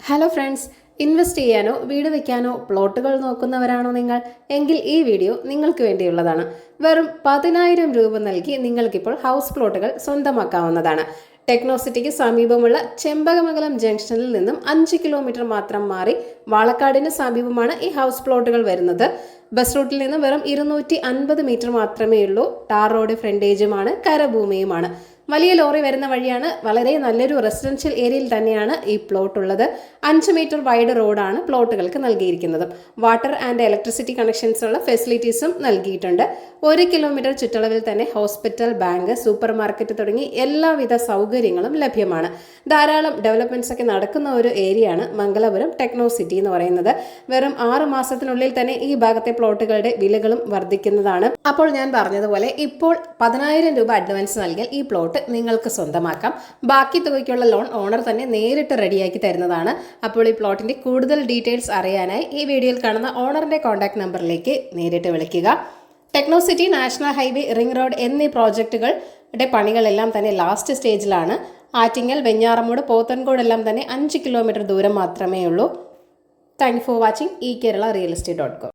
Hello friends, invest ചെയ്യാനോ വീട് വെക്കാനോ പ്ലോട്ടുകൾ നോക്കുന്നവരാണോ നിങ്ങൾ എങ്കിൽ ഈ വീഡിയോ നിങ്ങൾക്ക് വേണ്ടിയുള്ളതാണ്. വെറും 10,000 രൂപ നൽകി നിങ്ങൾക്കിപ്പോൾ ഹൗസ് പ്ലോട്ടുകൾ സ്വന്തമാക്കാവുന്നതാണ്. ടെക്നോസിറ്റിക്ക് സമീപമുള്ള ചെമ്പകമംഗലം ജംഗ്ഷനിൽ നിന്നും 5 കിലോമീറ്റർ മാത്രം മാറി വാളക്കാടിന് സമീപമാണ് ഈ ഹൗസ് പ്ലോട്ടുകൾ വരുന്നത്. ബസ് റൂട്ടിൽ നിന്ന് വെറും 250 മീറ്റർ മാത്രമേ ഉള്ളൂ. ടാർ റോഡ് ഫ്രണ്ടേജുമാണ്, കരഭൂമിയുമാണ്. വലിയ ലോറി വരുന്ന വഴിയാണ്. വളരെ നല്ലൊരു റെസിഡൻഷ്യൽ ഏരിയയിൽ തന്നെയാണ് ഈ പ്ലോട്ട് ഉള്ളത്. 5 മീറ്റർ വൈഡ് റോഡാണ് പ്ലോട്ടുകൾക്ക് നൽകിയിരിക്കുന്നത്. വാട്ടർ ആൻഡ് ഇലക്ട്രിസിറ്റി കണക്ഷൻസ് ഉള്ള ഫെസിലിറ്റീസും നൽകിയിട്ടുണ്ട്. 1 കിലോമീറ്റർ ചുറ്റളവിൽ തന്നെ ഹോസ്പിറ്റൽ, ബാങ്ക്, സൂപ്പർ മാർക്കറ്റ് തുടങ്ങി എല്ലാവിധ സൗകര്യങ്ങളും ലഭ്യമാണ്. ധാരാളം ഡെവലപ്മെന്റ്സ് ഒക്കെ നടക്കുന്ന ഒരു ഏരിയയാണ് മംഗലപുരം ടെക്നോസിറ്റി എന്ന് പറയുന്നത്. വെറും 6 മാസത്തിനുള്ളിൽ തന്നെ ഈ ഭാഗത്തെ പ്ലോട്ടുകളുടെ വിലകളും വർദ്ധിക്കുന്നതാണ്. അപ്പോൾ ഞാൻ പറഞ്ഞതുപോലെ ഇപ്പോൾ 10,000 രൂപ അഡ്വാൻസ് നൽകിയാൽ ഈ പ്ലോട്ട് നിങ്ങൾക്ക് സ്വന്തമാക്കാം. ബാക്കി തുകയ്ക്കുള്ള ലോൺ ഓണർ തന്നെ നേരിട്ട് റെഡിയാക്കി തരുന്നതാണ്. അപ്പോൾ ഈ പ്ലോട്ടിന്റെ കൂടുതൽ ഡീറ്റെയിൽസ് അറിയാനായി ഈ വീഡിയോയിൽ കാണുന്ന ഓണറിന്റെ കോൺടാക്ട് നമ്പറിലേക്ക് നേരിട്ട് വിളിക്കുക. ടെക്നോസിറ്റി, നാഷണൽ ഹൈവേ, റിംഗ് റോഡ് എന്നീ പ്രോജക്റ്റുകളുടെ പണികളെല്ലാം തന്നെ ലാസ്റ്റ് സ്റ്റേജിലാണ്. ആറ്റിങ്ങൽ, വെഞ്ഞാറമൂട്, പോത്തൻകോട് എല്ലാം തന്നെ 5 കിലോമീറ്റർ ദൂരം മാത്രമേ ഉള്ളൂ. Thank you for watching. eKerala Real Estate.com.